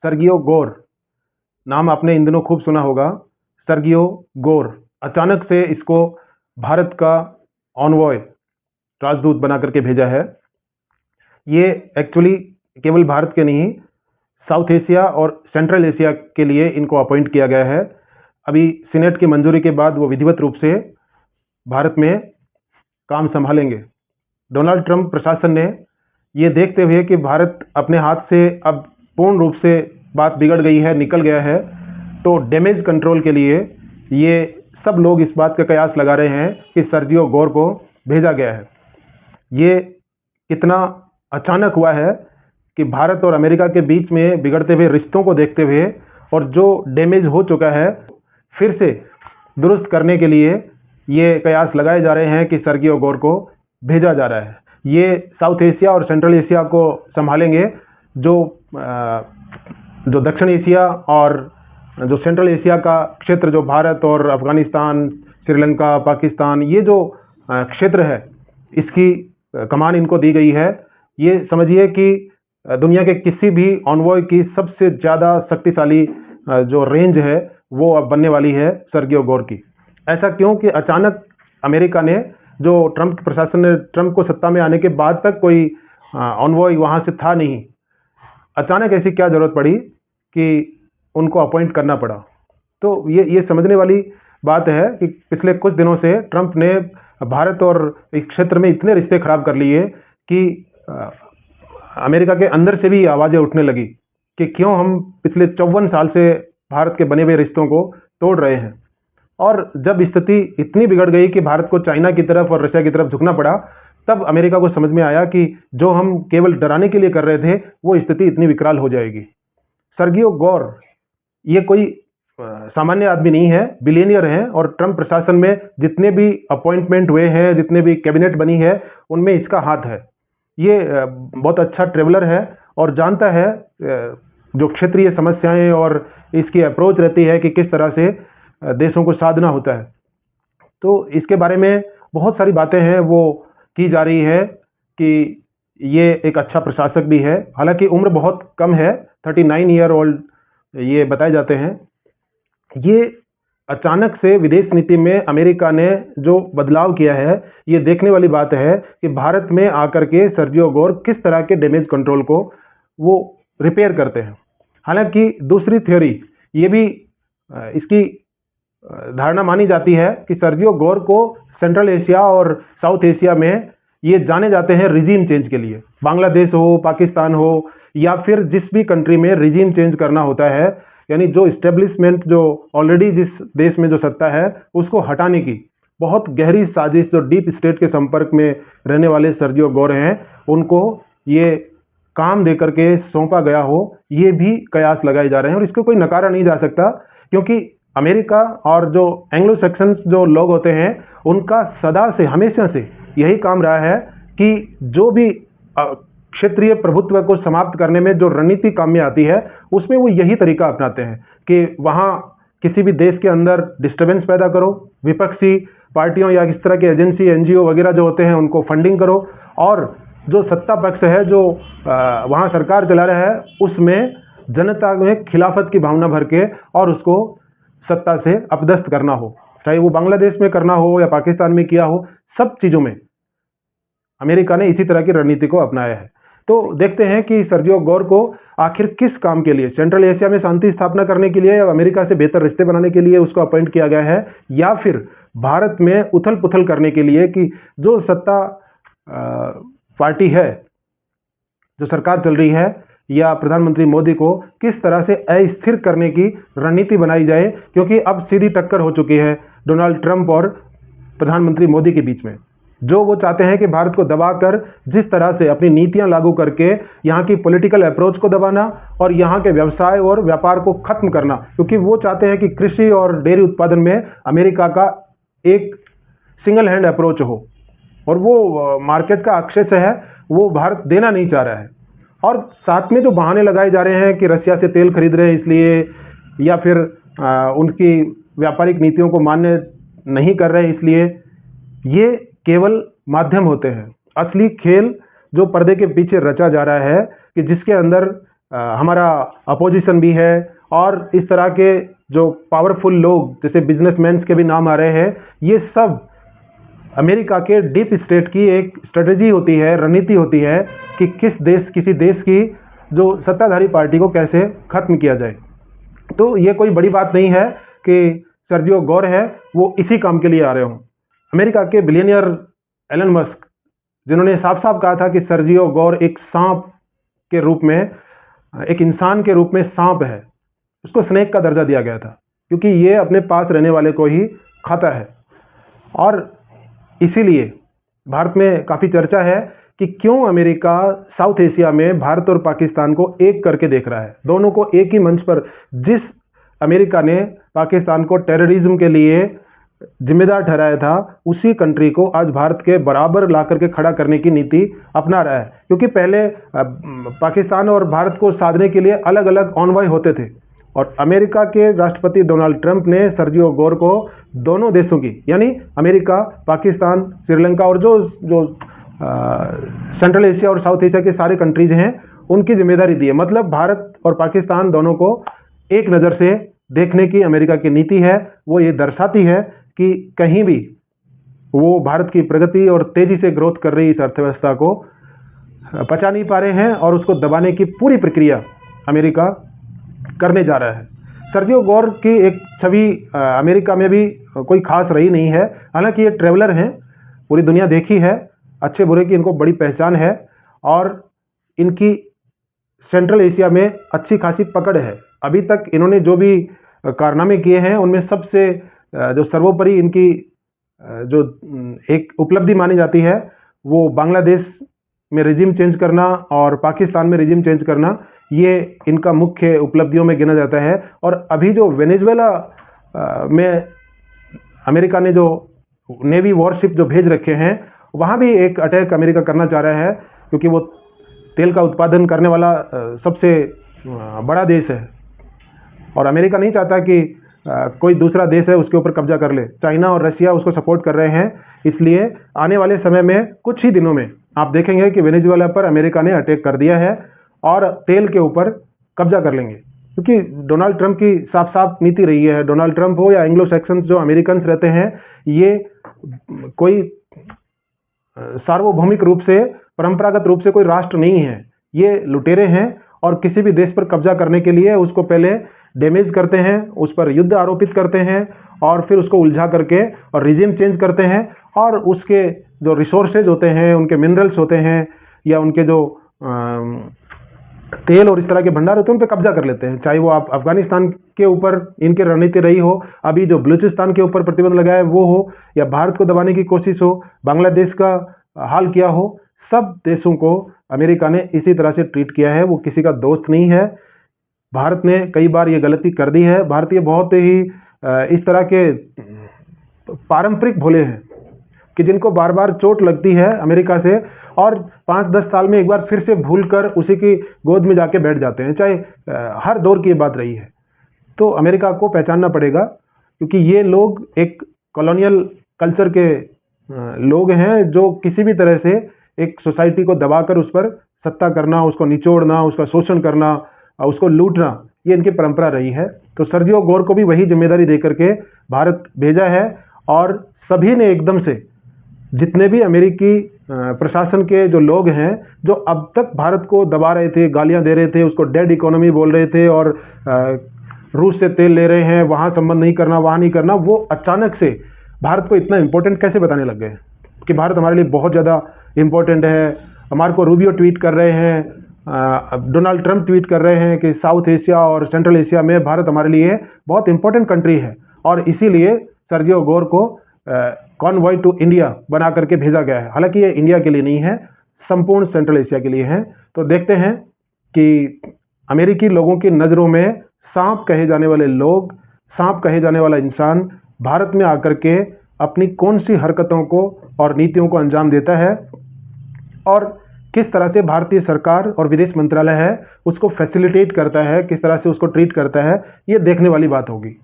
Sergio गोर नाम आपने इन दिनों खूब सुना होगा। सर्गियो गोर अचानक से इसको भारत का ऑनवॉय राजदूत बना करके भेजा है। ये एक्चुअली केवल भारत के नहीं, साउथ एशिया और सेंट्रल एशिया के लिए इनको अपॉइंट किया गया है। अभी सीनेट की मंजूरी के बाद वो विधिवत रूप से भारत में काम संभालेंगे। डोनाल्ड ट्रंप प्रशासन ने ये देखते हुए कि भारत अपने हाथ से अब पूर्ण रूप से बात बिगड़ गई है, निकल गया है, तो डैमेज कंट्रोल के लिए ये सब लोग इस बात का कयास लगा रहे हैं कि सर्जियो गोर को भेजा गया है। ये कितना अचानक हुआ है कि भारत और अमेरिका के बीच में बिगड़ते हुए रिश्तों को देखते हुए और जो डैमेज हो चुका है फिर से दुरुस्त करने के लिए ये कयास लगाए जा रहे हैं कि सर्गियो गोर को भेजा जा रहा है। ये साउथ एशिया और सेंट्रल एशिया को संभालेंगे। जो दक्षिण एशिया और जो सेंट्रल एशिया का क्षेत्र, जो भारत और अफ़गानिस्तान, श्रीलंका, पाकिस्तान, ये जो क्षेत्र है, इसकी कमान इनको दी गई है। ये समझिए कि दुनिया के किसी भी ऑनवॉय की सबसे ज़्यादा शक्तिशाली जो रेंज है वो अब बनने वाली है सर्गियो गोर की। ऐसा क्यों कि अचानक अमेरिका ने, जो ट्रंप प्रशासन ने, ट्रंप को सत्ता में आने के बाद तक कोई ऑनवॉय वहाँ से था नहीं, अचानक ऐसी क्या ज़रूरत पड़ी कि उनको अपॉइंट करना पड़ा। तो ये समझने वाली बात है कि पिछले कुछ दिनों से ट्रंप ने भारत और इस क्षेत्र में इतने रिश्ते खराब कर लिए कि अमेरिका के अंदर से भी आवाज़ें उठने लगी कि क्यों हम पिछले 54 साल से भारत के बने हुए रिश्तों को तोड़ रहे हैं। और जब स्थिति इतनी बिगड़ गई कि भारत को चाइना की तरफ और रशिया की तरफ झुकना पड़ा, तब अमेरिका को समझ में आया कि जो हम केवल डराने के लिए कर रहे थे वो स्थिति इतनी विकराल हो जाएगी। सर्गियो गोर ये कोई सामान्य आदमी नहीं है, बिलियनियर हैं, और ट्रंप प्रशासन में जितने भी अपॉइंटमेंट हुए हैं, जितने भी कैबिनेट बनी है, उनमें इसका हाथ है। ये बहुत अच्छा ट्रेवलर है और जानता है जो क्षेत्रीय समस्याएं और इसकी अप्रोच रहती है कि किस तरह से देशों को साधना होता है। तो इसके बारे में बहुत सारी बातें हैं वो की जा रही है कि ये एक अच्छा प्रशासक भी है। हालांकि उम्र बहुत कम है, 39 ईयर ओल्ड ये बताए जाते हैं। ये अचानक से विदेश नीति में अमेरिका ने जो बदलाव किया है, ये देखने वाली बात है कि भारत में आकर के सर्जियो गोर किस तरह के डैमेज कंट्रोल को वो रिपेयर करते हैं। हालांकि दूसरी थ्योरी ये भी इसकी धारणा मानी जाती है कि सर्जियो गोर को सेंट्रल एशिया और साउथ एशिया में ये जाने जाते हैं रिजीम चेंज के लिए। बांग्लादेश हो, पाकिस्तान हो, या फिर जिस भी कंट्री में रिजीम चेंज करना होता है, यानी जो इस्टेब्लिशमेंट जो ऑलरेडी जिस देश में जो सत्ता है उसको हटाने की बहुत गहरी साजिश जो डीप स्टेट के संपर्क में रहने वाले सर्जियो गोर हैं, उनको ये काम देकर के सौंपा गया हो, ये भी कयास लगाए जा रहे हैं। और इसको कोई नकारा नहीं जा सकता, क्योंकि अमेरिका और जो एंग्लो सेक्शंस जो लोग होते हैं उनका सदा से, हमेशा से यही काम रहा है कि जो भी क्षेत्रीय प्रभुत्व को समाप्त करने में जो रणनीति काम में आती है, उसमें वो यही तरीका अपनाते हैं कि वहाँ किसी भी देश के अंदर डिस्टर्बेंस पैदा करो, विपक्षी पार्टियों या इस तरह के एजेंसी, एनजीओ वगैरह जो होते हैं उनको फंडिंग करो, और जो सत्ता पक्ष है जो वहाँ सरकार चला रहा है उसमें जनता में खिलाफत की भावना भर के और उसको सत्ता से अपदस्थ करना हो, चाहे वो बांग्लादेश में करना हो या पाकिस्तान में किया हो, सब चीज़ों में अमेरिका ने इसी तरह की रणनीति को अपनाया है। तो देखते हैं कि सर्जियो गोर को आखिर किस काम के लिए, सेंट्रल एशिया में शांति स्थापना करने के लिए या अमेरिका से बेहतर रिश्ते बनाने के लिए उसको अपॉइंट किया गया है, या फिर भारत में उथल पुथल करने के लिए कि जो सत्ता पार्टी है, जो सरकार चल रही है, या प्रधानमंत्री मोदी को किस तरह से अस्थिर करने की रणनीति बनाई जाए, क्योंकि अब सीधी टक्कर हो चुकी है डोनाल्ड ट्रंप और प्रधानमंत्री मोदी के बीच में। जो वो चाहते हैं कि भारत को दबाकर जिस तरह से अपनी नीतियां लागू करके यहाँ की पॉलिटिकल अप्रोच को दबाना और यहाँ के व्यवसाय और व्यापार को खत्म करना, क्योंकि वो चाहते हैं कि कृषि और डेयरी उत्पादन में अमेरिका का एक सिंगल हैंड अप्रोच हो, और वो मार्केट का एक्सेस है वो भारत देना नहीं चाह रहा है। और साथ में जो बहाने लगाए जा रहे हैं कि रशिया से तेल खरीद रहे हैं इसलिए, या फिर उनकी व्यापारिक नीतियों को मान्य नहीं कर रहे हैं इसलिए, ये केवल माध्यम होते हैं। असली खेल जो पर्दे के पीछे रचा जा रहा है कि जिसके अंदर हमारा अपोजिशन भी है, और इस तरह के जो पावरफुल लोग जैसे बिजनेसमैन्स के भी नाम आ रहे हैं, ये सब अमेरिका के डीप स्टेट की एक स्ट्रेटजी होती है, रणनीति होती है कि किसी देश की जो सत्ताधारी पार्टी को कैसे खत्म किया जाए। तो ये कोई बड़ी बात नहीं है कि सर्जियो गोर है वो इसी काम के लिए आ रहे हों। अमेरिका के बिलियनियर एलन मस्क, जिन्होंने साफ साफ कहा था कि सर्जियो गोर एक सांप के रूप में, एक इंसान के रूप में सांप है, उसको स्नेक का दर्जा दिया गया था क्योंकि ये अपने पास रहने वाले को ही खाता है। और इसीलिए भारत में काफ़ी चर्चा है कि क्यों अमेरिका साउथ एशिया में भारत और पाकिस्तान को एक करके देख रहा है, दोनों को एक ही मंच पर। जिस अमेरिका ने पाकिस्तान को टेररिज्म के लिए जिम्मेदार ठहराया था, उसी कंट्री को आज भारत के बराबर ला करके खड़ा करने की नीति अपना रहा है। क्योंकि पहले पाकिस्तान और भारत को साधने के लिए अलग अलग ऑनवॉय होते थे, और अमेरिका के राष्ट्रपति डोनाल्ड ट्रंप ने सर्जियो गोर को दोनों देशों की, यानी अमेरिका, पाकिस्तान, श्रीलंका और जो सेंट्रल एशिया और साउथ एशिया के सारे कंट्रीज हैं, उनकी जिम्मेदारी दी है। मतलब भारत और पाकिस्तान दोनों को एक नज़र से देखने की अमेरिका की नीति है। वो ये दर्शाती है कि कहीं भी वो भारत की प्रगति और तेज़ी से ग्रोथ कर रही इस अर्थव्यवस्था को पचा नहीं पा रहे हैं, और उसको दबाने की पूरी प्रक्रिया अमेरिका करने जा रहा है। सर्जियो गोर की एक छवि अमेरिका में भी कोई खास रही नहीं है। हालांकि ये ट्रैवलर हैं, पूरी दुनिया देखी है, अच्छे बुरे की इनको बड़ी पहचान है, और इनकी सेंट्रल एशिया में अच्छी खासी पकड़ है। अभी तक इन्होंने जो भी कारनामे किए हैं, उनमें सबसे जो सर्वोपरि इनकी जो एक उपलब्धि मानी जाती है, वो बांग्लादेश में रिजिम चेंज करना और पाकिस्तान में रिजिम चेंज करना, ये इनका मुख्य उपलब्धियों में गिना जाता है। और अभी जो वेनेजुएला में अमेरिका ने जो नेवी वॉरशिप जो भेज रखे हैं, वहाँ भी एक अटैक अमेरिका करना चाह रहा है, क्योंकि वो तेल का उत्पादन करने वाला सबसे बड़ा देश है, और अमेरिका नहीं चाहता कि कोई दूसरा देश है उसके ऊपर कब्जा कर ले। चाइना और रशिया उसको सपोर्ट कर रहे हैं। इसलिए आने वाले समय में कुछ ही दिनों में आप देखेंगे कि वेनेजुएला पर अमेरिका ने अटैक कर दिया है और तेल के ऊपर कब्जा कर लेंगे, क्योंकि डोनाल्ड ट्रंप की साफ साफ नीति रही है। डोनाल्ड ट्रंप हो या एंग्लो सैक्सन्स जो अमेरिकन्स रहते हैं, ये कोई सार्वभौमिक रूप से, परंपरागत रूप से कोई राष्ट्र नहीं है। ये लुटेरे हैं, और किसी भी देश पर कब्जा करने के लिए उसको पहले डैमेज करते हैं, उस पर युद्ध आरोपित करते हैं, और फिर उसको उलझा करके और रिजिम चेंज करते हैं, और उसके जो रिसोर्सेज होते हैं, उनके मिनरल्स होते हैं, या उनके जो तेल और इस तरह के भंडार होते हैं, उन पर कब्जा कर लेते हैं। चाहे वो आप अफगानिस्तान के ऊपर इनकी रणनीति रही हो, अभी जो बलूचिस्तान के ऊपर प्रतिबंध लगाया है वो हो, या भारत को दबाने की कोशिश हो, बांग्लादेश का हाल किया हो, सब देशों को अमेरिका ने इसी तरह से ट्रीट किया है। वो किसी का दोस्त नहीं है। भारत ने कई बार ये गलती कर दी है। भारतीय बहुत ही इस तरह के पारंपरिक भोले हैं कि जिनको बार बार चोट लगती है अमेरिका से, और 5-10 साल में एक बार फिर से भूलकर उसी की गोद में जाके बैठ जाते हैं। चाहे हर दौर की ये बात रही है। तो अमेरिका को पहचानना पड़ेगा, क्योंकि ये लोग एक कॉलोनियल कल्चर के लोग हैं, जो किसी भी तरह से एक सोसाइटी को दबाकर उस पर सत्ता करना, उसको निचोड़ना, उसका शोषण करना, उसको लूटना, ये इनकी परंपरा रही है। तो सर्जियो गोर को भी वही जिम्मेदारी देकर के भारत भेजा है, और सभी ने एकदम से, जितने भी अमेरिकी प्रशासन के जो लोग हैं, जो अब तक भारत को दबा रहे थे, गालियां दे रहे थे, उसको डेड इकोनॉमी बोल रहे थे, और रूस से तेल ले रहे हैं, वहाँ संबंध नहीं करना, वहाँ नहीं करना, वो अचानक से भारत को इतना इम्पोर्टेंट कैसे बताने लग गए कि भारत हमारे लिए बहुत ज़्यादा इम्पोर्टेंट है। मार्को रूबियो ट्वीट कर रहे हैं, डोनाल्ड ट्रंप ट्वीट कर रहे हैं कि साउथ एशिया और सेंट्रल एशिया में भारत हमारे लिए बहुत इंपॉर्टेंट कंट्री है, और इसीलिए सर्जियो गोर को कॉन्वॉय टू इंडिया बना करके भेजा गया है। हालांकि ये इंडिया के लिए नहीं है, संपूर्ण सेंट्रल एशिया के लिए है। तो देखते हैं कि अमेरिकी लोगों की नज़रों में सांप कहे जाने वाले लोग, सांप कहे जाने वाला इंसान भारत में आकर के अपनी कौन सी हरकतों को और नीतियों को अंजाम देता है, और किस तरह से भारतीय सरकार और विदेश मंत्रालय है उसको फैसिलिटेट करता है, किस तरह से उसको ट्रीट करता है, ये देखने वाली बात होगी।